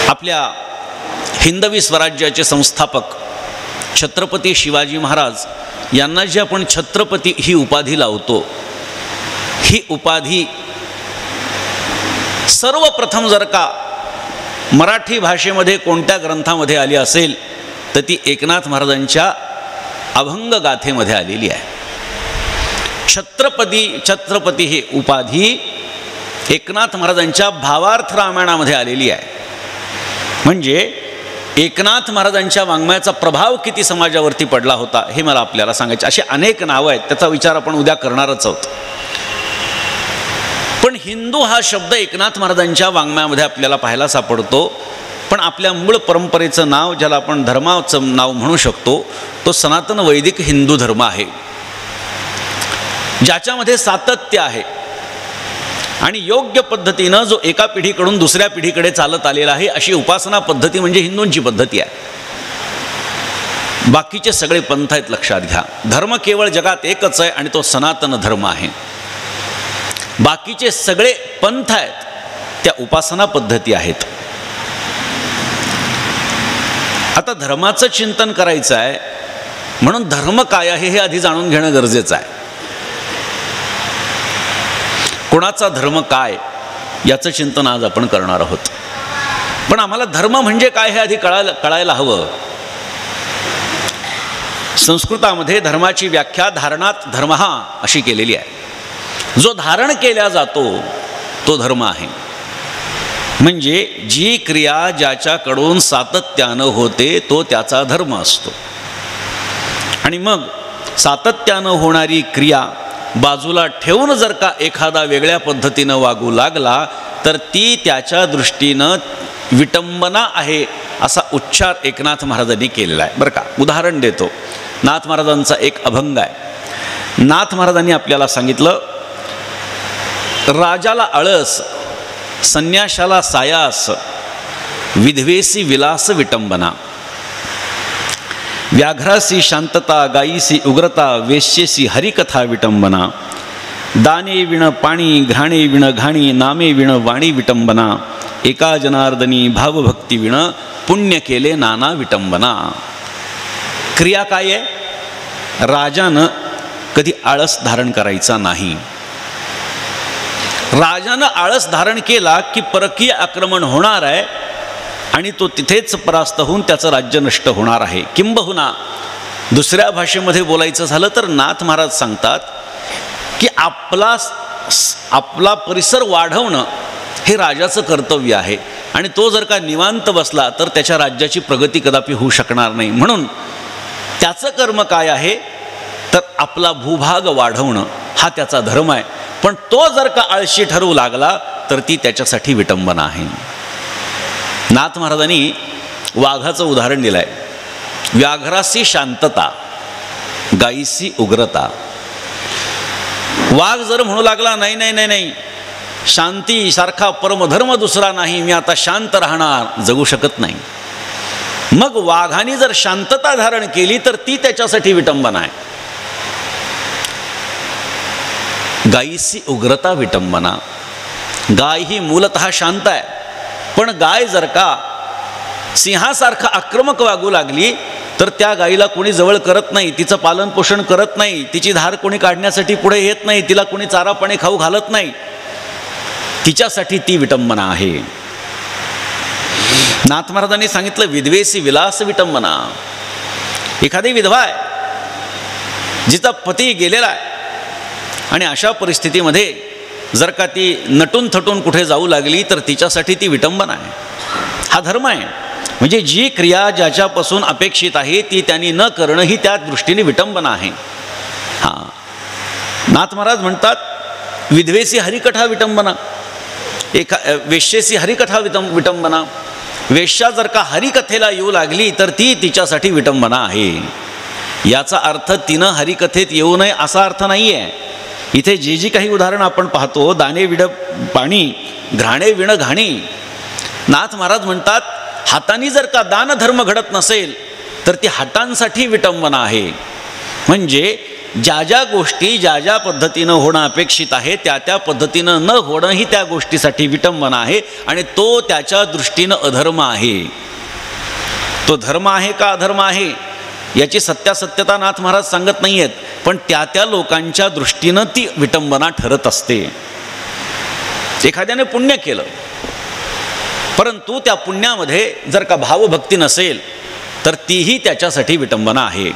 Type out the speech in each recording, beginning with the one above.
आपल्या हिंदवी स्वराज्याचे संस्थापक छत्रपती शिवाजी महाराज यांना जे आपण छत्रपती ही उपाधी लावतो, ही उपाधी सर्वप्रथम जर का मराठी भाषेमध्ये कोणत्या ग्रंथामध्ये आली असेल तर ती एकनाथ महाराजांच्या अभंग गाथेमध्ये आलेली आहे. छत्रपती ही उपाधी एकनाथ महाराजांच्या भावार्थ रामायणामध्ये आलेली आहे. म्हणजे एकनाथ महाराजांच्या वाङ्मयाचा प्रभाव किती समाजावरती पडला होता हे मला आपल्याला सांगायचे. असे अनेक नावं आहेत, त्याचा विचार आपण उद्या करणारच आहोत. पण हिंदू हा शब्द एकनाथ महाराजांच्या वाङ्मयामध्ये आपल्याला पाहायला सापडतो. पण आपल्या मूळ परंपरेचं नाव, ज्याला आपण धर्माचं नाव म्हणू शकतो, तो सनातन वैदिक हिंदू धर्म आहे, ज्याच्यामध्ये सातत्य आहे आणि योग्य पद्धतीनं जो एका पिढीकडून दुसऱ्या पिढीकडे चालत आलेला आहे, अशी उपासना पद्धती म्हणजे हिंदूंची पद्धती आहे. बाकीचे सगळे पंथ आहेत, लक्षात घ्या. धर्म केवळ जगात एकच आहे आणि तो सनातन धर्म आहे. बाकीचे सगळे पंथ आहेत त्या उपासना पद्धती आहेत. आता धर्माचं चिंतन करायचं आहे म्हणून धर्म काय आहे हे आधी जाणून घेणं गरजेचं आहे. कोणाचा धर्म काय याचं चिंतन आज आपण करणार आहोत. पण आम्हाला धर्म म्हणजे काय हे आधी कळायला हवं. संस्कृतामध्ये धर्माची व्याख्या धारणात धर्मः अशी केलेली आहे. जो धारण केला जातो तो धर्म आहे. म्हणजे जी क्रिया ज्याच्याकडून सातत्यानं होते तो त्याचा धर्म असतो. आणि मग सातत्यानं होणारी क्रिया बाजूला ठेवून जर का एखादा वेगळ्या पद्धतीनं वागू लागला तर ती त्याच्या दृष्टीनं विटंबना आहे, असा उच्चार एकनाथ महाराजांनी केलेला आहे. बरं का, उदाहरण देतो. नाथ महाराजांचा एक अभंग आहे. नाथ महाराजांनी आपल्याला सांगितलं, राजाला आळस, संन्याशाला सायास, विधवेसी विलास विटंबना. व्याघ्रासी शांतता, गायीसी उग्रता, वेश्येसी हरिकथा विटंबना. दाने विण पाणी, घ्राणे विण घाणी, नामे विण वाणी विटंबना. एका जनार्दनी भावभक्ती विण, पुण्य केले नाना विटंबना. क्रिया काय आहे? राजानं कधी आळस धारण करायचा नाही. राजानं आळस धारण केला की परकीय आक्रमण होणार आहे आणि तो तिथेच परास्त होऊन त्याचं राज्य नष्ट होणार आहे. किंबहुना दुसऱ्या भाषेमध्ये बोलायचं झालं तर नाथ महाराज सांगतात की आपला परिसर वाढवणं हे राजाचं कर्तव्य आहे आणि तो जर का निवांत बसला तर त्याच्या राज्याची प्रगती कदापि होऊ शकणार नाही. म्हणून त्याचं कर्म काय आहे तर आपला भूभाग वाढवणं हा त्याचा धर्म आहे. पण तो जर का आळशी ठरवू लागला तर ती त्याच्यासाठी विटंबना आहे. नाथ महाराजांनी वाघाचं उदाहरण दिलं आहे. व्याघ्रासी शांतता, गायीसी उग्रता. वाघ जर म्हणू लागला नाही नाही नाही नाही, शांती सारखा परमधर्म दुसरा नाही, मी आता शांत राहणार, जगू शकत नाही. मग वाघाने जर शांतता धारण केली तर ती त्याच्यासाठी विटंबना आहे. गायीसी उग्रता विटंबना. गाय ही मूलतः शांत आहे, पण गाय जर का सिंहासारखा आक्रमक वागू लागली तर त्या गायीला कोणी जवळ करत नाही, तिचं पालन पोषण करत नाही, तिची धार कोणी काढण्यासाठी पुढे येत नाही, तिला कोणी चारा पाणी खाऊ घालत नाही, तिच्यासाठी ती विटंबना आहे. नाथ महाराजांनी सांगितलं विधवेसी विलास विटंबना. एखादी विधवा आहे, जिचा पती गेलेला आहे आणि अशा परिस्थितीमध्ये जर का ती नटून थटून कुठे जाऊ लागली तर तिच्यासाठी ती विटंबना आहे. हा धर्म आहे. म्हणजे जी क्रिया ज्याच्यापासून अपेक्षित आहे ती त्यांनी न करणं ही त्या दृष्टीने विटंबना आहे. हां, नाथ महाराज म्हणतात विधवेसी हरिकथा विटंबना. वेश्येसी हरिकथा विटंबना. वेश्या जर का हरिकथेला येऊ लागली तर ती तिच्यासाठी विटंबना आहे. याचा अर्थ तिनं हरिकथेत येऊ नये असा अर्थ नाही आहे. इथे जी जी काही उदाहरणं आपण पाहतो, दाणे विण पाणी, घ्राणे विण घाणी. नाथ महाराज म्हणतात हातांनी जर का दानधर्म घडत नसेल तर ती हातांसाठी विटंबना आहे. म्हणजे ज्या ज्या गोष्टी ज्या ज्या पद्धतीनं होणं अपेक्षित आहे त्या त्या पद्धतीनं न होणं ही त्या गोष्टीसाठी विटंबना आहे आणि तो त्याच्या दृष्टीनं अधर्म आहे. तो धर्म आहे का अधर्म आहे याची सत्यासत्यता नाथ महाराज सांगत नाही आहेत, पण त्या त्या लोकांच्या दृष्टीनं ती विटंबना ठरत असते. एखाद्याने पुण्य केलं परंतु त्या पुण्यामध्ये जर का भावभक्ती नसेल तर तीही त्याच्यासाठी विटंबना आहे.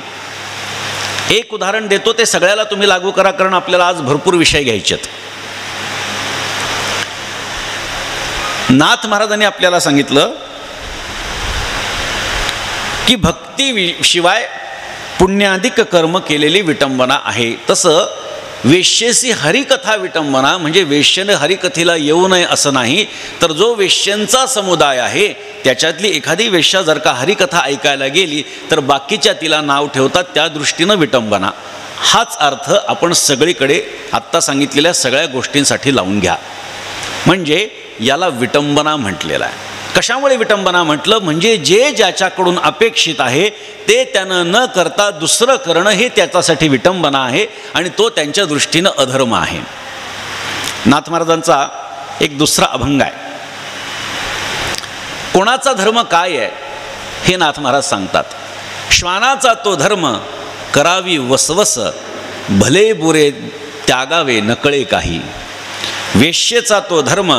एक उदाहरण देतो, ते सगळ्याला तुम्ही लागू करा, कारण आपल्याला आज भरपूर विषय घ्यायचे आहेत. नाथ महाराजांनी आपल्याला सांगितलं की भक्ती शिवाय पुण्याधिक कर्म केलेली विटंबना आहे. तसं वेश्येसी हरिकथा विटंबना म्हणजे वेश्येने हरिकथेला येऊ नये असं नाही, तर जो वेश्यांचा समुदाय आहे त्याच्यातली एखादी वेश्या जर का हरिकथा ऐकायला गेली तर बाकीच्या तिला नाव ठेवतात, त्या दृष्टीनं विटंबना. हाच अर्थ आपण सगळीकडे आत्ता सांगितलेल्या सगळ्या गोष्टींसाठी लावून घ्या. म्हणजे याला विटंबना म्हटलेला आहे. कशामुळे विटंबना म्हटलं, म्हणजे जे ज्याच्याकडून अपेक्षित आहे ते त्यानं न करता दुसरं करणं हे त्याच्यासाठी विटंबना आहे आणि तो त्यांच्या दृष्टीनं अधर्म आहे. नाथ महाराजांचा एक दुसरा अभंग आहे. कोणाचा धर्म काय आहे हे नाथ महाराज सांगतात. श्वानाचा तो धर्म करावी वसवस, भले बुरे त्यागावे नकळे काही. वेश्येचा तो धर्म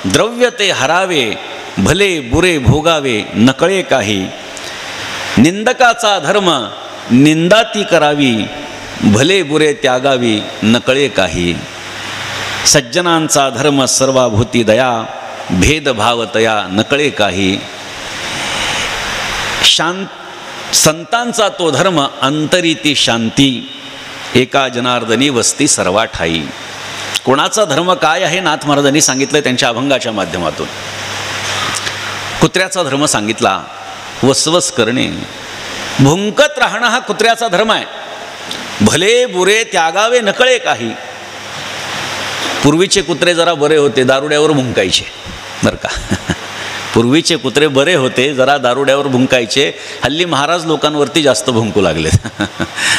द्रव्य ते हरावे, भले बुरे भोगावे नकळे काही. निंदकाचा धर्म निंदा ती करावी, भले बुरे त्यागावी नकळे काही. सज्जनांचा धर्म सर्वाभूती दया, भेदभावतया नकळे काही. संतांचा तो धर्म अंतरीती शांती, एका जनार्दनी वस्ती सर्वा ठाई. कोणाचा धर्म काय आहे नाथ महाराजांनी सांगितलं त्यांच्या अभंगाच्या माध्यमातून. कुत्र्याचा धर्म सांगितला, वसवस करणे, भुंकत राहणं हा कुत्र्याचा धर्म आहे. भले बुरे त्यागावे नकळे काही. पूर्वीचे कुत्रे जरा बरे होते, दारुड्यावर भुंकायचे बरं का. पूर्वीचे कुत्रे बरे होते, जरा दारुड्यावर भुंकायचे. हल्ली महाराज लोकांवरती जास्त भुंकू लागले.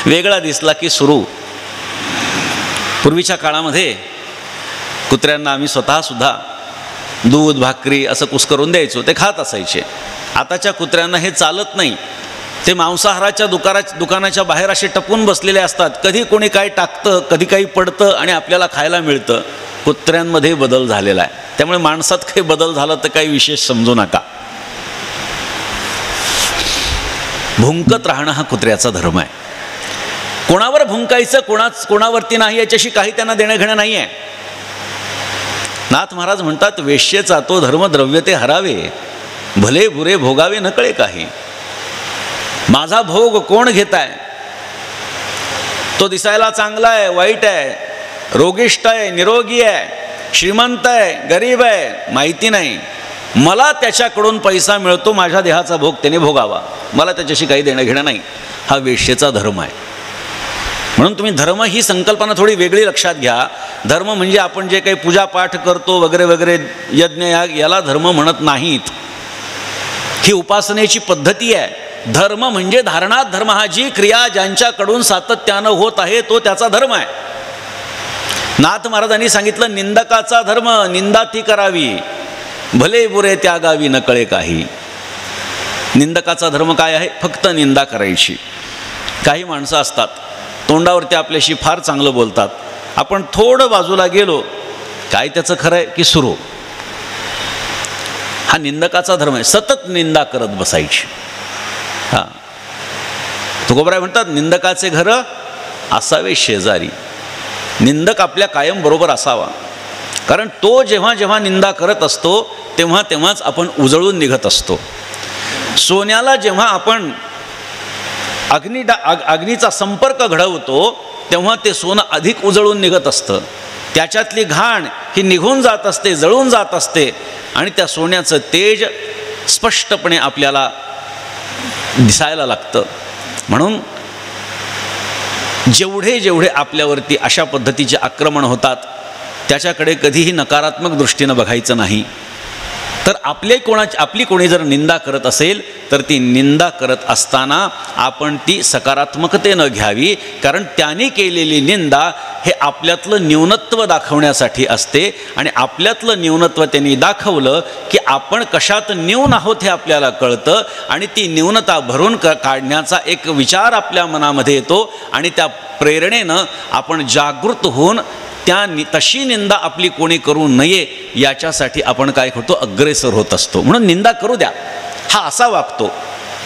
वेगळा दिसला की सुरू. पूर्वीच्या काळामध्ये कुत्र्यांना आम्ही स्वतःसुद्धा दूध भाकरी असं कुस्करून द्यायचो, ते खात असायचे. आताच्या कुत्र्यांना हे चालत नाही. ते मांसाहाराच्या दुकानाच्या बाहेर असे टपून बसलेले असतात. कधी कोणी काय टाकतं, कधी काही पडतं आणि आपल्याला खायला मिळतं. कुत्र्यांमध्ये बदल झालेला आहे. त्यामुळे माणसात काही बदल झाला तर काही विशेष समजू नका. भुंकत राहणं हा कुत्र्याचा धर्म आहे. कोणावर भुंकायचं, कोणावरती नाही याच्याशी काही त्यांना देणं घेणं नाही आहे. नाथ महाराज म्हणतात, वेश्येचा तो धर्म द्रव्य ते हरावे, भले बुरे भोगावे नकळे काही. माझा भोग कोण घेत आहे, तो दिसायला चांगला आहे वाईट आहे, रोगिष्ट आहे निरोगी आहे, श्रीमंत आहे गरीब आहे माहिती नाही. मला त्याच्याकडून पैसा मिळतो, माझ्या देहाचा भोग त्याने भोगावा, मला त्याच्याशी काही देणं घेणं नाही. हा वेश्येचा धर्म आहे. म्हणून तुम्ही धर्म ही संकल्पना थोडी वेगळी लक्षात घ्या. धर्म म्हणजे आपण जे काही पूजापाठ करतो वगैरे वगैरे यज्ञ याला धर्म म्हणत नाहीत. ही उपासनेची पद्धती आहे. धर्म म्हणजे धारणात धर्म, हा जी क्रिया ज्यांच्याकडून सातत्यानं होत आहे तो त्याचा धर्म आहे. नाथ महाराजांनी सांगितलं, निंदकाचा धर्म निंदा ती करावी, भले बुरे त्यागावी नकळे काही. निंदकाचा धर्म काय आहे, फक्त निंदा करायची. काही माणसं असतात तोंडावरती आपल्याशी फार चांगलं बोलतात, आपण थोडं बाजूला गेलो काय त्याचं खरं आहे की सुरू. हा निंदकाचा धर्म आहे. सतत निंदा करत बसायची. हां, तुकोबराय म्हणतात, निंदकाचे घर असावे शेजारी. निंदक आपल्या कायम बरोबर असावा, कारण तो जेव्हा जेव्हा निंदा करत असतो तेव्हा तेव्हाच आपण उजळून निघत असतो. सोन्याला जेव्हा आपण अग्नीचा संपर्क घडवतो तेव्हा ते सोनं अधिक उजळून निघत असतं. त्याच्यातली घाण ही निघून जात असते, जळून जात असते आणि त्या सोन्याचं तेज स्पष्टपणे आपल्याला दिसायला लागतं. म्हणून जेवढे जेवढे आपल्यावरती अशा पद्धतीचे आक्रमण होतात त्याच्याकडे कधीही नकारात्मक दृष्टीनं बघायचं नाही. तर आपली कोणी जर निंदा करत असेल तर ती निंदा करत असताना आपण ती सकारात्मकतेनं घ्यावी, कारण त्याने केलेली निंदा हे आपल्यातलं न्यूनत्व दाखवण्यासाठी असते आणि आपल्यातलं न्यूनत्व त्यांनी दाखवलं की आपण कशात न्यून आहोत हे आपल्याला कळतं आणि ती न्यूनता भरून काढण्याचा एक विचार आपल्या मनामध्ये येतो आणि त्या प्रेरणेनं आपण जागृत होऊन तशी निंदा आपली कोणी करू नये याच्यासाठी आपण काय करतो, अग्रेसर होत असतो. म्हणून निंदा करू द्या, हा असा वागतो.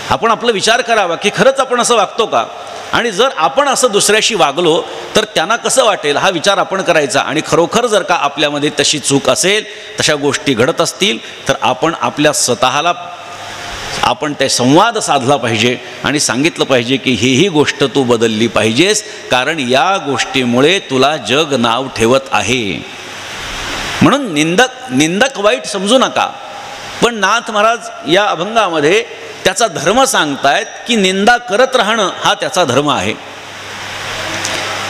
आपण आपला विचार करावा की खरंच आपण असं वागतो का, आणि जर आपण असं दुसऱ्याशी वागलो तर त्यांना कसं वाटेल हा विचार आपण करायचा. आणि खरोखर जर का आपल्यामध्ये तशी चूक असेल, तशा गोष्टी घडत असतील तर आपण आपल्या स्वतःला आपण ते संवाद साधला पाहिजे आणि सांगितलं पाहिजे की ही गोष्ट तू बदलली पाहिजेस, कारण या गोष्टीमुळे तुला जग नाव ठेवत आहे. म्हणून निंदक वाईट समजू नका. पण नाथ महाराज या अभंगामध्ये त्याचा धर्म सांगतायत की निंदा करत राहणं हा त्याचा धर्म आहे.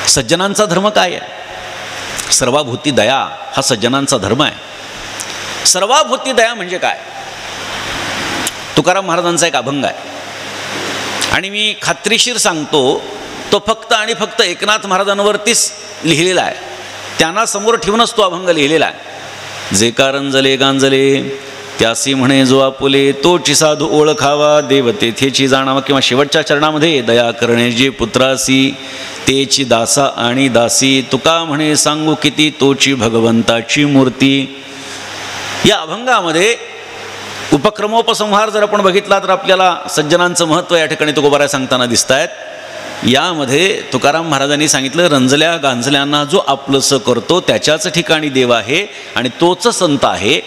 सज्जनांचा धर्म काय आहे? सर्वाभूती दया हा सज्जनांचा धर्म आहे. सर्वाभूती दया म्हणजे काय? तुकाराम महाराजांचा एक अभंग आहे आणि मी खात्रीशीर सांगतो तो फक्त आणि फक्त एकनाथ महाराजांवरतीच लिहिलेला आहे. त्यांना समोर ठेवूनच तो अभंग लिहिलेला आहे. जे कारंजले गांजले त्यासी म्हणे जो आपुले, तोची साधू ओळखावा देव तेथेची जाणावा. किंवा शेवटच्या चरणामध्ये दया करणे जे पुत्रासी तेची दासा आणि दासी, तुका म्हणे सांगू किती तोची भगवंताची मूर्ती. या अभंगामध्ये उपक्रमोपसंहार जर आपण बघितला तर आपल्याला सज्जनांचं महत्त्व या ठिकाणी तुकोबाराय सांगताना दिसत आहेत. यामध्ये तुकाराम महाराजांनी सांगितलं, रंजल्या गांजल्यांना जो आपलंसं करतो त्याच्याच ठिकाणी देव आहे आणि तोच संत आहे.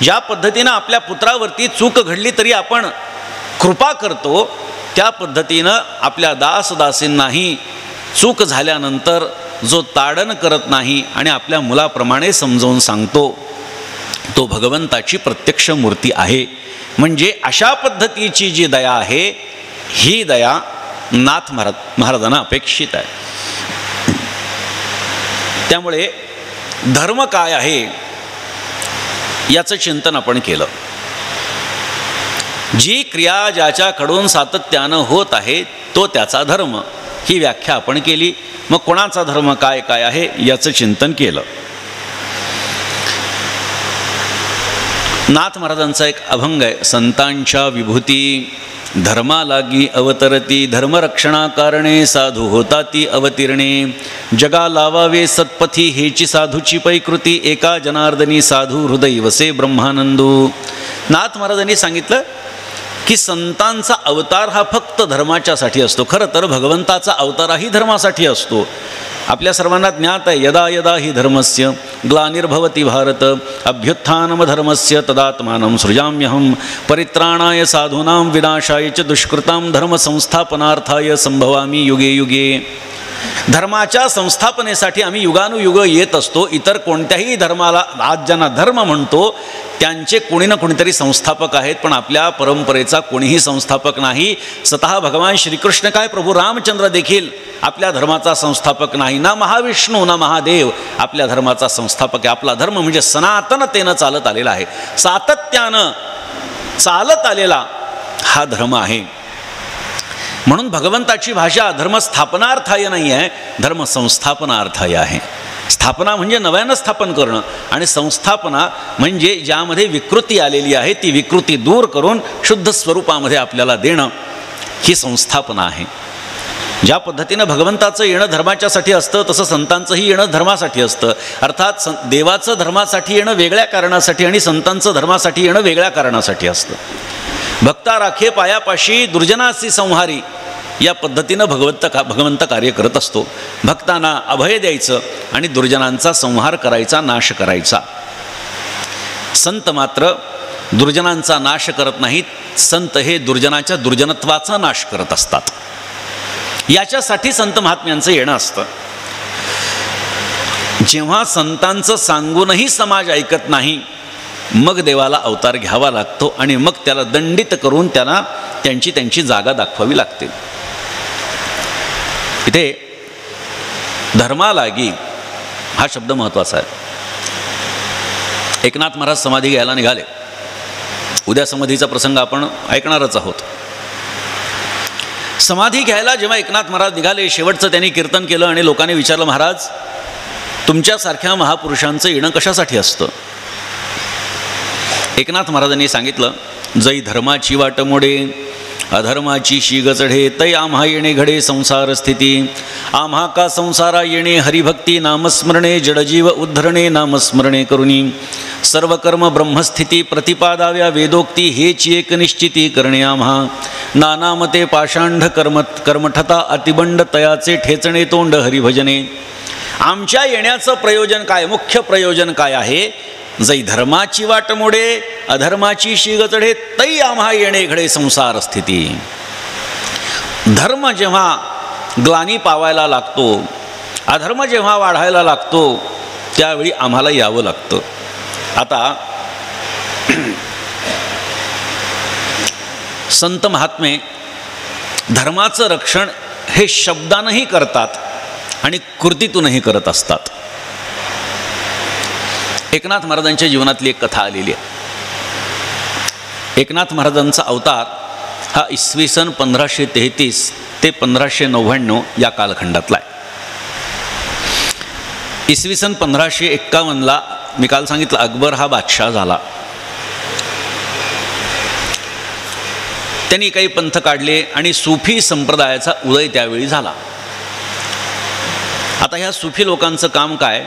ज्या पद्धतीनं आपल्या पुत्रावरती चूक घडली तरी आपण कृपा करतो, त्या पद्धतीनं आपल्या दासदासींनाही चूक झाल्यानंतर जो ताडण करत नाही आणि आपल्या मुलाप्रमाणे समजावून सांगतो तो भगवंताची प्रत्यक्ष मूर्ती आहे. म्हणजे अशा पद्धतीची जी दया आहे ही दया नाथ महाराजांना अपेक्षित आहे. त्यामुळे धर्म काय आहे याचं चिंतन आपण केलं. जी क्रिया ज्याच्याकडून सातत्यानं होत आहे तो त्याचा धर्म, ही व्याख्या आपण केली. मग कोणाचा धर्म काय काय आहे याचं चिंतन केलं. नाथ महाराजांचा एक अभंग आहे, संतांच्या विभूती धर्मा लागी अवतरती, धर्मरक्षणा कारणे साधू होता ती अवतीर्णे, जगा लावावे सत्पथी हेची साधूची पैकृती, एका जनार्दनी साधू हृदय वसे ब्रह्मानंदू. नाथ महाराजांनी सांगितलं की संतांचा अवतार हा फक्त धर्माच्यासाठी असतो. खरं तर भगवंताचा अवतारही धर्मासाठी असतो. आपल्या सर्वांना ज्ञात आहे, यदा यदा हि धर्मस्य ग्लानिर्भवति भारत अभ्युत्थानम धर्मस्य तदात्मानं सृजाम्यहं, परित्राणाय साधूनां विनाशाय च दुष्कृतां धर्मसंस्थापनार्थाय संभवामि युगे युगे. धर्माच्या संस्थापनेसाठी आम्ही युगानुयुग येत असतो. इतर कोणत्याही धर्माला आज ज्यांना धर्म म्हणतो त्यांचे कोणी ना कोणीतरी संस्थापक आहेत, पण आपल्या परंपरेचा कोणीही संस्थापक नाही. स्वतः भगवान श्रीकृष्ण काय, प्रभू रामचंद्र देखील आपल्या धर्माचा संस्थापक नाही. ना महाविष्णू ना महादेव आपल्या धर्माचा संस्थापक आहे. आपला धर्म म्हणजे सनातनतेनं चालत आलेला आहे, सातत्यानं चालत आलेला हा धर्म आहे. म्हणून भगवंताची भाषा धर्मस्थापनार्थाय नाही आहे, धर्मसंस्थापनार्थाय आहे. स्थापना म्हणजे नव्यानं स्थापन करणं आणि संस्थापना म्हणजे ज्यामध्ये विकृती आलेली आहे ती विकृती दूर करून शुद्ध स्वरूपामध्ये आपल्याला देणं, ही संस्थापना आहे. ज्या पद्धतीनं भगवंताचं येणं धर्माच्यासाठी असतं तसं संतांचंही येणं धर्मासाठी असतं. अर्थात देवाचं धर्मासाठी येणं वेगळ्या कारणासाठी आणि संतांचं धर्मासाठी येणं वेगळ्या कारणासाठी असतं. भक्ता राखे पायापाशी दुर्जनासी संहारी या पद्धतीनं भगवंत कार्य करत असतो. भक्तांना अभय द्यायचं आणि दुर्जनांचा संहार करायचा, नाश करायचा. संत मात्र दुर्जनांचा नाश करत नाहीत, संत हे दुर्जनाच्या दुर्जनत्वाचा नाश करत असतात. याच्यासाठी संत महात्म्यांचं येणं असतं. जेव्हा संतांचं सांगूनही समाज ऐकत नाही मग देवाला अवतार घ्यावा लागतो आणि मग त्याला दंडित करून त्यांना त्यांची जागा दाखवावी लागते. इथे धर्मालागी हा शब्द महत्त्वाचा आहे. एकनाथ महाराज समाधी घ्यायला निघाले उद्या समाधीचा प्रसंग आपण ऐकणारच आहोत. समाधी घ्यायला जेव्हा एकनाथ महाराज निघाले, शेवटचं त्यांनी कीर्तन केलं आणि लोकांनी विचारलं, महाराज तुमच्यासारख्या महापुरुषांचं येणं कशासाठी असतं? एकनाथ महाराजांनी सांगितलं, जै धर्माची वाट मोडे अधर्माची शीग चढे, तै आम्हा येणे घडे संसार स्थिती. आम्हा का संसारा येणे हरिभक्ती नामस्मरणे, जडजीव उद्धरणे नामस्मरणे करुणी. सर्व कर्म ब्रह्मस्थिती प्रतिपादाव्या वेदोक्ती, हेची एक निश्चिती करणे आम्हा. नानामते पाषांढ कर्मठता अतिबंड, तयाचे ठेचणे तोंड हरिभजने. आमच्या येण्याचं प्रयोजन काय, मुख्य प्रयोजन काय आहे? जै धर्माची वाट मोडे अधर्माची शीग चढे, तै आम्हा येणे घडे संसार स्थिती. धर्म जेव्हा ग्लानी पावायला लागतो, अधर्म जेव्हा वाढायला लागतो, त्यावेळी आम्हाला यावं लागतं. आता संत महात्मे धर्माचं रक्षण हे शब्दानंही करतात आणि कृतीतूनही करत असतात. एकनाथ महाराजांच्या जीवनातली एक कथा आलेली आहे. एकनाथ महाराजांचा अवतार हा इसवी सन 1533 ते 1599 या कालखंडातला आहे. इसवी सन 1551ला मी काल सांगितलं अकबर हा बादशाह झाला. त्यांनी काही पंथ काढले आणि सुफी संप्रदायाचा उदय त्यावेळी झाला. आता ह्या सुफी लोकांचं काम काय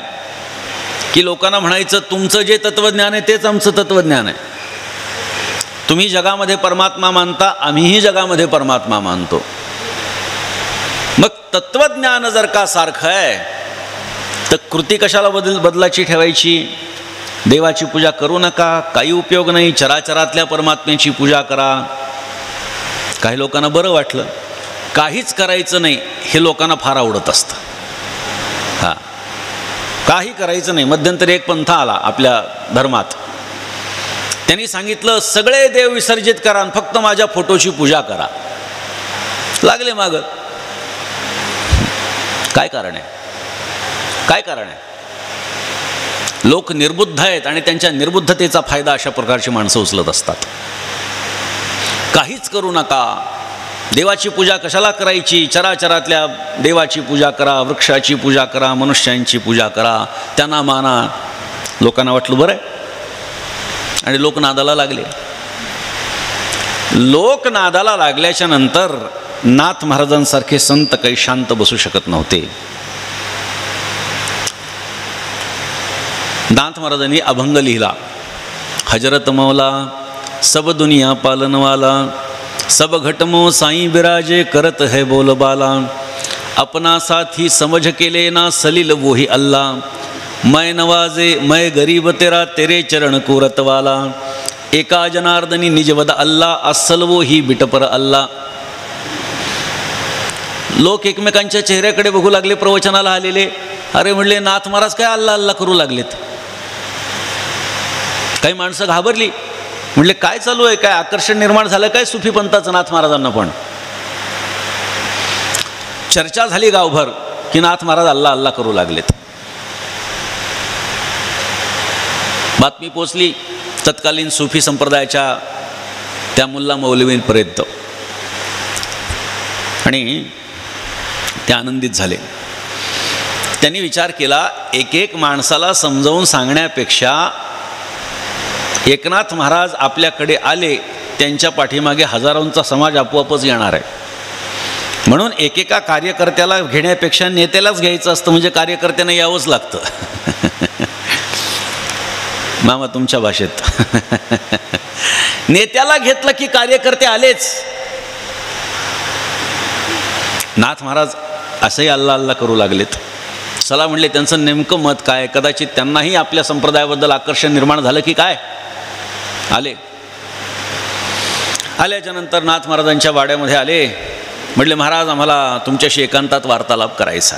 की लोकांना म्हणायचं, तुमचं जे तत्त्वज्ञान आहे तेच आमचं तत्त्वज्ञान आहे. तुम्ही जगामध्ये परमात्मा मानता, आम्हीही जगामध्ये परमात्मा मानतो. मग तत्त्वज्ञान जर का सारखं आहे तर कृती कशाला बदलाची ठेवायची? देवाची पूजा करू नका, काही उपयोग नाही, चराचरातल्या परमात्म्याची पूजा करा. काही लोकांना बरं वाटलं, काहीच करायचं नाही हे लोकांना फार आवडत असतं. हां, काही करायचं नाही. मध्यंतरी एक पंथ आला आपल्या धर्मात, त्यांनी सांगितलं सगळे देव विसर्जित करा, फक्त माझ्या फोटोची पूजा करा. लागले मागं. काय कारण आहे? काय कारण आहे? लोक निर्बुद्ध आहेत आणि त्यांच्या निर्बुद्धतेचा फायदा अशा प्रकारची माणसं उचलत असतात. काहीच करू नका, देवाची पूजा कशाला करायची? चराचरातल्या देवाची पूजा करा, वृक्षाची पूजा करा, मनुष्यांची पूजा करा, त्यांना माना. लोकांना वाटलं बरं आहे आणि लोक नादाला लागले. लोक नादाला लागल्याच्या नंतर नाथ महाराजांसारखे संत काही शांत बसू शकत नव्हते. नाथ महाराजांनी अभंग लिहिला, हजरत मौला सब दुनिया पालनवाला, सब घटमो साईं बिराजे करत है बोलबाला. अपना साथी समझ के लेना सलील वही अल्लाह, मैं नवाजे मैं गरीब तेरा तेरे चरण को रतवाला. एका जनार्दनी निजवद अल्लाह, अस्सल वो ही बिटपर अल्लाह. लोक एकमेकांच्या चेहऱ्याकडे बघू लागले प्रवचनाला आलेले. अरे म्हणले नाथ महाराज काय अल्लाह अल्लाह करू लागलेत. काही माणसं घाबरली, म्हणले काय चालू आहे, काय आकर्षण निर्माण झालं काय सुफी पंथाचं? नाथ महाराजांना पण चर्चा झाली गावभर की नाथ महाराज अल्लाह अल्लाह करू लागलेत. बातमी पोचली तत्कालीन सुफी संप्रदायाच्या त्या मुल्ला मौलवींपर्यंत आणि ते आनंदित झाले. त्यांनी विचार केला, एक एक माणसाला समजावून सांगण्यापेक्षा एकनाथ महाराज आपल्याकडे आले, त्यांच्या पाठीमागे हजारोंचा समाज आपोआपच येणार आहे. म्हणून एकेका कार्यकर्त्याला घेण्यापेक्षा नेत्यालाच घ्यायचं असतं, म्हणजे कार्यकर्त्यांना यावंच लागतं. मामा तुमच्या भाषेत नेत्याला घेतलं की कार्यकर्ते आलेच. नाथ महाराज असंही अल्लाह अल्लाह करू लागलेत. चला म्हणले त्यांचं नेमकं मत काय, कदाचित त्यांनाही आपल्या संप्रदायाबद्दल आकर्षण निर्माण झालं की काय. आल्याच्या नंतर नाथ महाराजांच्या वाड्यामध्ये आले. म्हटले महाराज आम्हाला तुमच्याशी एकांतात वार्तालाप करायचा.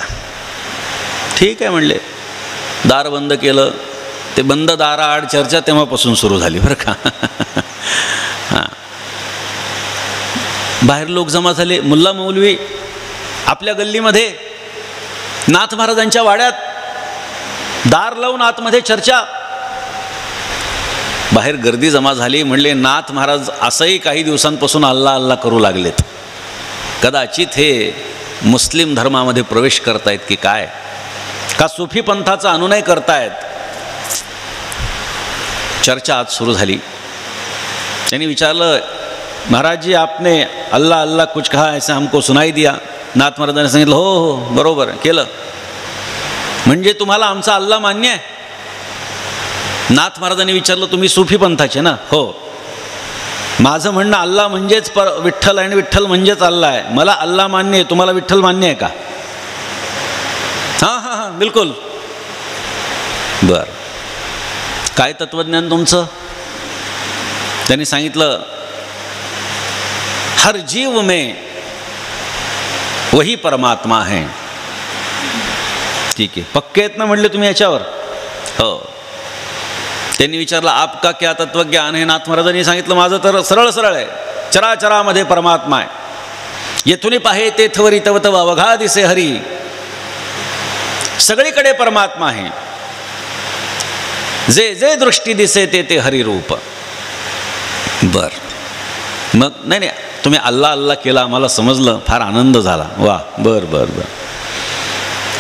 ठीक आहे म्हणले. दार बंद केलं. ते बंद दाराआड चर्चा तेव्हापासून सुरू झाली बरं का. हां, बाहेर लोक जमा झाले. मुल्ला मौलवी आपल्या गल्लीमध्ये नाथ महाराजांच्या वाड्यात दार लावून आतमध्ये चर्चा. बाहेर गर्दी जमा झाली. म्हणले नाथ महाराज असंही काही दिवसांपासून अल्ला अल्ला करू लागलेत, कदाचित हे मुस्लिम धर्मामध्ये प्रवेश करतायत की काय, का सुफी पंथाचा अनुनय करतायत. चर्चा आज सुरू झाली. त्यांनी विचारलं, महाराज जी आपने अल्लाह अल्लाह कुछ कहा ऐसा हमको सुनाई दिया. नाथ महाराजांनी सांगितलं, हो हो बरोबर केलं. म्हणजे तुम्हाला आमचा अल्लाह मान्य आहे? नाथ महाराजांनी विचारलं, तुम्ही सुफी पंथाचे ना? हो. माझं म्हणणं अल्लाह म्हणजेच विठ्ठल आणि विठ्ठल म्हणजेच अल्लाह आहे. मला अल्लाह मान्य आहे, तुम्हाला विठ्ठल मान्य आहे का? हां हां हां बिलकुल. बरं, काय तत्वज्ञान तुमचं? त्यांनी सांगितलं, हर जीव में वही परमात्मा है. ठीक आहे, पक्के आहेत ना म्हणले तुम्ही याच्यावर? हो. त्यांनी विचारलं, आपका क्या तत्वज्ञान है? नाथ महाराजांनी सांगितलं, माझं तर सरळ सरळ आहे, चराचरामध्ये परमात्मा आहे. येथुनी पाहे तेथवरी तव तव अवघा दिसे हरी. सगळीकडे परमात्मा आहे, जे जे दृष्टी दिसे ते ते हरिरूप. बर, मग नाही नाही तुम्ही अल्लाह अल्लाह केला, आम्हाला समजलं, फार आनंद झाला, वा बर बर बर.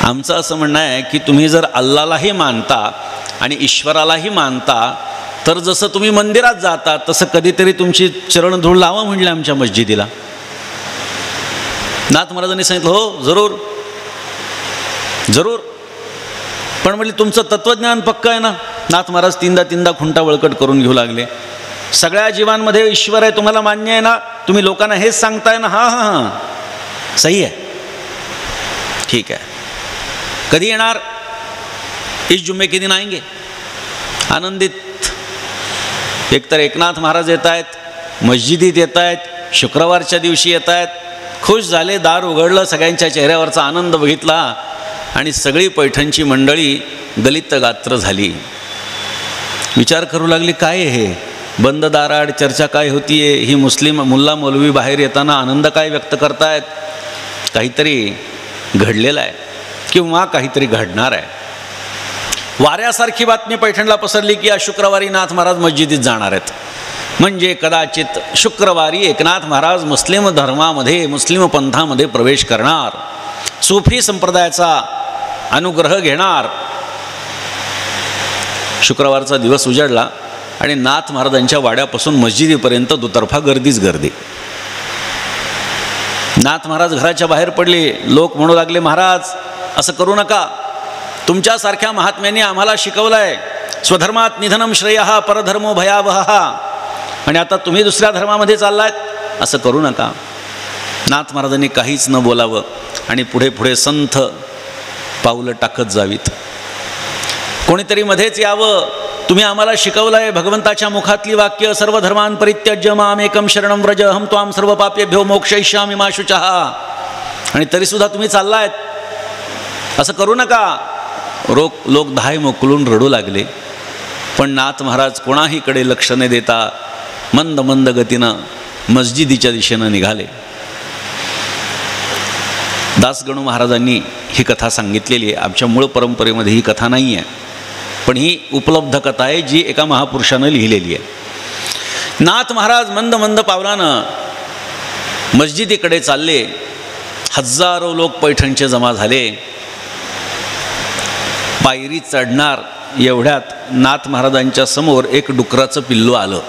आमचं असं म्हणणं आहे की तुम्ही जर अल्लालाही मानता आणि ईश्वरालाही मानता, तर जसं तुम्ही मंदिरात जाता तसं कधीतरी तुमची चरणधूळ लावा म्हणले आमच्या मस्जिदीला. नाथ महाराजांनी सांगितलं, हो जरूर जरूर. पण म्हणजे तुमचं तत्वज्ञान पक्कं आहे ना? नाथ महाराज तीनदा खुंटा बळकट करून घेऊ लागले. सगळ्या जीवांमध्ये ईश्वर आहे, तुम्हाला मान्य आहे ना? तुम्ही लोकांना हेच सांगताय ना? हां हां हां सही आहे, ठीक आहे. कधी येणार? इस जुम्मे के दिन आएंगे. आनंदित. एकतर एकनाथ महाराज येत आहेत, मस्जिदीत येत आहेत, शुक्रवारच्या दिवशी येत आहेत, खुश झाले, दार उघडलं, सगळ्यांच्या चेहऱ्यावरचा आनंद बघितला आणि सगळी पैठणची मंडळी गलित गात्र झाली. विचार करू लागली, काय हे बंद दाराड चर्चा काय होतीये? ही मुस्लिम मुल्ला मौलवी बाहेर येताना आनंद काय व्यक्त करतायत? काहीतरी घडलेलं आहे किंवा काहीतरी घडणार आहे. वाऱ्यासारखी बातमी पैठणला पसरली की आज शुक्रवारी नाथ महाराज मस्जिदीत जाणार आहेत. म्हणजे कदाचित शुक्रवारी एकनाथ महाराज मुस्लिम धर्मामध्ये, मुस्लिम पंथामध्ये प्रवेश करणार, सूफी संप्रदायाचा अनुग्रह घेणार. शुक्रवारचा दिवस उजाडला आणि नाथ महाराजांच्या वाड्यापासून मस्जिदीपर्यंत दुतर्फा गर्दीच गर्दी. नाथ महाराज घराच्या बाहेर पडले. लोक म्हणू लागले, महाराज असं करू नका, तुमच्यासारख्या महात्म्यांनी आम्हाला शिकवलं आहे, स्वधर्मात निधनम श्रेयः परधर्मो भयावहः, आणि आता तुम्ही दुसऱ्या धर्मामध्ये चाललात, असं करू नका. नाथ महाराजांनी काहीच न बोलावं आणि पुढे पुढे संथ पाऊलं टाकत जावीत. कोणीतरी मध्येच यावं, तुम्ही आम्हाला शिकवलं आहे भगवंताच्या मुखातली वाक्य, सर्व धर्मान परित्यज्य माम एकम शरणम व्रज अहम त्वाम सर्व पापेभ्यो मोक्षयिष्यामि मा शुचः, आणि तरीसुद्धा तुम्ही चाललायत, असं करू नका. लोक धाय मोकलून रडू लागले. पण नाथ महाराज कोणाहीकडे लक्ष न देता मंद मंद गतीनं मस्जिदीच्या दिशेनं निघाले. दासगणू महाराजांनी ही कथा सांगितलेली आहे. आमच्या मूळ परंपरेमध्ये ही कथा नाही आहे, पण ही उपलब्ध कथा आहे जी एका महापुरुषानं लिहिलेली आहे. नाथ महाराज मंद मंद पावलानं मस्जिदीकडे चालले. हजारो लोक पैठणचे जमा झाले. पायरी चढणार एवढ्यात नाथ महाराजांच्या समोर एक डुकराचं पिल्लू आलं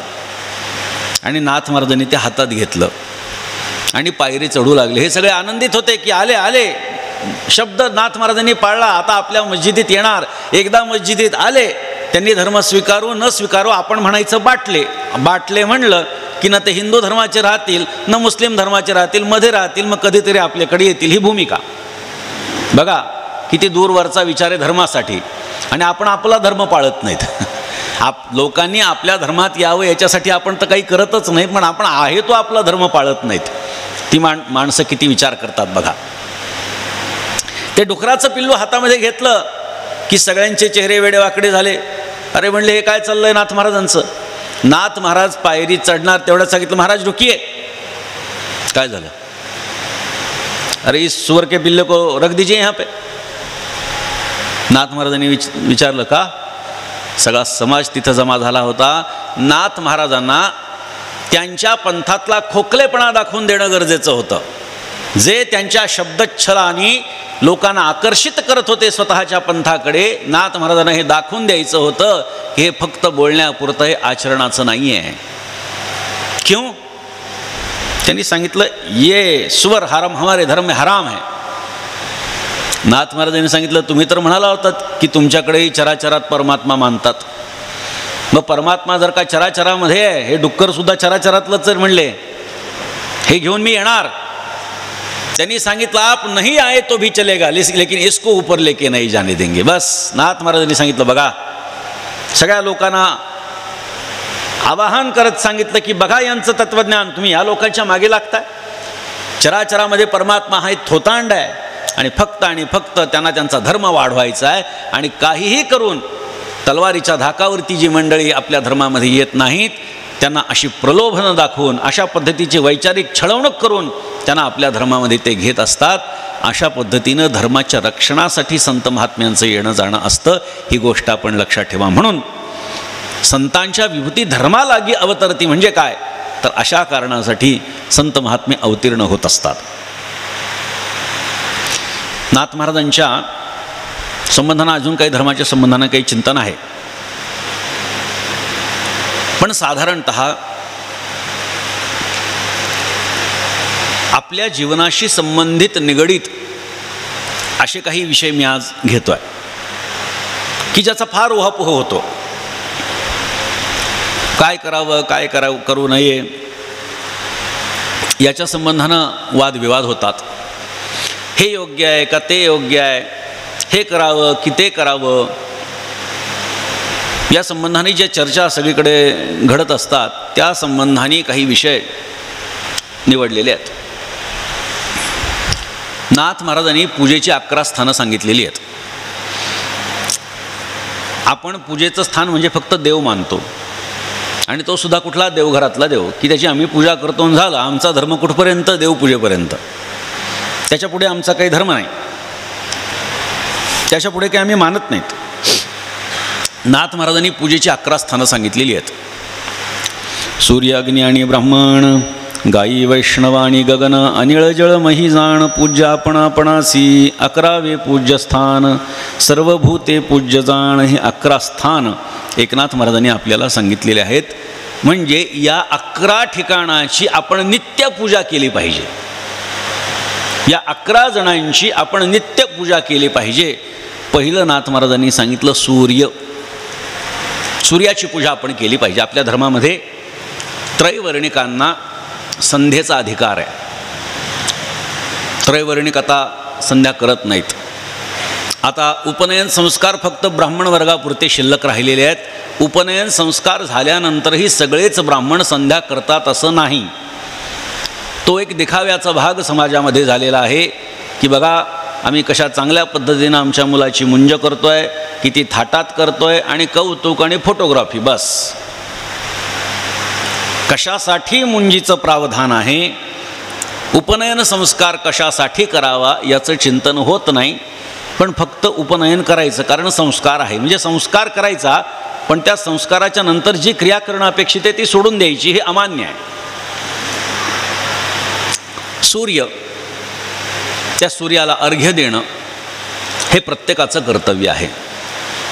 आणि नाथ महाराजांनी ते हातात घेतलं आणि पायरी चढू लागले. हे सगळे आनंदित होते की आले आले, शब्द नाथ महाराजांनी पाळला, आता आपल्या मस्जिदीत येणार. एकदा मस्जिदीत आले, त्यांनी धर्म स्वीकारू न स्वीकारू, आपण म्हणायचं बाटले. बाटले म्हणलं की न ते हिंदू धर्माचे राहतील न मुस्लिम धर्माचे राहतील, मध्ये राहतील, मग कधीतरी आपल्याकडे येतील. ही भूमिका बघा, किती दूरवरचा विचार आहे धर्मासाठी. आणि आपण आपला धर्म पाळत नाहीत. लोकांनी आपल्या धर्मात यावं याच्यासाठी आपण तर काही करतच नाही, पण आपण आहे तो आपला धर्म पाळत नाहीत. ती माणसं किती विचार करतात बघा. ते डुकराचं पिल्लू हातामध्ये घेतलं की सगळ्यांचे चेहरे वेडेवाकडे झाले. अरे म्हणले, हे काय चाललंय नाथ महाराजांचं? नाथ महाराज पायरी चढणार तेवढ्यात सांगितलं, महाराज रुकिये. काय झालं? अरे इस सुअर के पिल्ले को रख दीजिए यहाँ पे. नाथ महाराजांनी विचारलं, का? सगळा समाज तिथं जमा झाला होता. नाथ महाराजांना त्यांच्या पंथातला खोकलेपणा दाखवून देणं गरजेचं होतं. जे त्यांच्या शब्दच्छलाने लोकांना आकर्षित करत होते स्वतःच्या पंथाकडे, नाथ महाराजांना हे दाखवून द्यायचं होतं की हे फक्त बोलण्यापुरतं हे आचरणाचं नाही आहे. क्यों? त्यांनी सांगितलं ये सुवर हराम हमारे धर्म में हराम है. नाथ महाराजांनी सांगितलं तुम्ही तर म्हणाला होतात की तुमच्याकडेही चराचरात परमात्मा मानतात. मग परमात्मा जर का चराचरामध्ये आहे, हे डुक्करसुद्धा चराचरातलंच म्हणले, हे घेऊन मी येणार. त्यांनी सांगितलं आप नहीं आए तो भी चलेगा लेकिन इसको ऊपर लेके नहीं जाने देंगे. बस नाथ महाराजांनी सांगितलं बघा, सगळ्या लोकांना आवाहन करत सांगितलं की बघा यांचं तत्वज्ञान, तुम्ही या लोकांच्या मागे लागताय. चराचरामध्ये परमात्मा हा थोतांड आहे आणि फक्त त्यांना त्यांचा धर्म वाढवायचा आहे. आणि काहीही करून तलवारीच्या धाकावरती जी मंडळी आपल्या धर्मामध्ये येत नाहीत त्यांना अशी प्रलोभनं दाखवून, अशा पद्धतीची वैचारिक छळवणूक करून त्यांना आपल्या धर्मामध्ये ते घेत असतात. अशा पद्धतीनं धर्माच्या रक्षणासाठी संत महात्म्यांचं येणं जाणं असतं. ही गोष्ट आपण लक्षात ठेवा. म्हणून संतांच्या विभूती धर्मालागी अवतरती म्हणजे काय, तर अशा कारणासाठी संत महात्मे अवतीर्ण होत असतात. नाथ महाराजांच्या संबंधांना अजून काही धर्माच्या संबंधांना काही चिंतन आहे, पण साधारणतः आपल्या जीवनाशी संबंधित निगडीत असे काही विषय मी आज घेतोय की ज्याचा फार उहापोह होतो. काय करावं काय करू नये याच्या संबंधानं वादविवाद होतात. हे योग्य आहे का ते योग्य आहे, हे करावं की ते करावं, या संबंधाने ज्या चर्चा सगळीकडे घडत असतात त्या संबंधाने काही विषय निवडलेले आहेत. नाथ महाराजांनी पूजेची 11 स्थानं सांगितलेली आहेत. आपण पूजेचं स्थान म्हणजे फक्त देव मानतो, आणि तो सुद्धा कुठला, देवघरातला देव, की त्याची आम्ही पूजा करतो आणि झालं. आमचा धर्म कुठपर्यंत, देवपूजेपर्यंत. त्याच्यापुढे आमचा काही धर्म नाही, त्याच्यापुढे काही आम्ही मानत नाहीत. नाथ महाराजांनी पूजेची 11 स्थानं सांगितलेली आहेत. सूर्य अग्नी आणि ब्राह्मण, गायी वैष्णवाणी गगन, अनिळ जळ मही जाण, पूज्य आपणापणासी 11वे पूज्यस्थान, सर्वभूते पूज्य जाण. हे 11 स्थान एकनाथ महाराजांनी आपल्याला सांगितलेले आहेत. म्हणजे या 11 ठिकाणाची आपण नित्य पूजा केली पाहिजे. या 11 जणांची आपण नित्य पूजा केली पाहिजे. पहिलं नाथ महाराजांनी सांगितलं सूर्य. सूर्याची पूजा आपण केली पाहिजे. आपल्या धर्मामध्ये त्रैवर्णिकांना संध्येचा अधिकार आहे. त्रैवर्णिक आता संध्या करत नाहीत. आता उपनयन संस्कार फक्त ब्राह्मण वर्गापुरते शिल्लक राहिलेले आहेत. उपनयन संस्कार झाल्यानंतरही सगळेच ब्राह्मण संध्या करतात असं नाही. तो एक दिखाव्याचा भाग समाजामध्ये झालेला आहे की बघा आम्ही कशा चांगल्या पद्धतीनं आमच्या मुलाची मुंज करतोय, किती थाटात करतोय, आणि कौतुक आणि फोटोग्राफी. बस कशासाठी मुंजीचं प्रावधान आहे, उपनयन संस्कार कशासाठी करावा याचं चिंतन होत नाही. पण फक्त उपनयन करायचं कारण संस्कार आहे, म्हणजे संस्कार करायचा, पण त्या संस्काराच्या नंतर जी क्रिया करणं अपेक्षित आहे ती सोडून द्यायची, हे अमान्य आहे. सूर्य, त्या सूर्याला अर्घ्य देणं हे प्रत्येकाचं कर्तव्य आहे.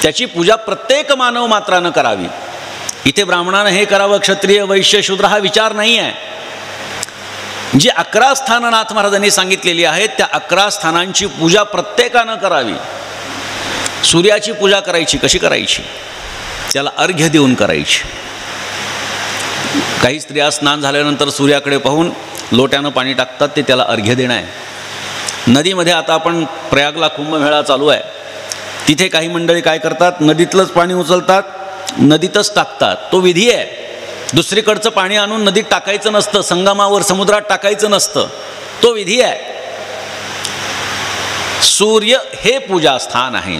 त्याची पूजा प्रत्येक मानव मात्रानं करावी. इथे ब्राह्मणानं हे करावं, क्षत्रिय वैश्य शूद्र हा विचार नाही आहे. जी 11 स्थानं नाथ महाराजांनी सांगितलेली आहेत त्या 11 स्थानांची पूजा प्रत्येकानं करावी. सूर्याची पूजा करायची, कशी करायची, त्याला अर्घ्य देऊन करायची. काही स्त्रिया स्नान झाल्यानंतर सूर्याकडे पाहून लोट्यानं पाणी टाकतात, ते त्याला अर्घ्य देणं आहे. नदीमध्ये आता आपण प्रयागला कुंभमेळा चालू आहे, तिथे काही मंडळी काय करतात, नदीतलंच पाणी उचलतात, नदीतच टाकतात. तो विधी आहे. दुसरीकडचं पाणी आणून नदीत टाकायचं नसतं, संगमावर समुद्रात टाकायचं नसतं, तो विधी आहे. सूर्य हे पूजास्थान आहे.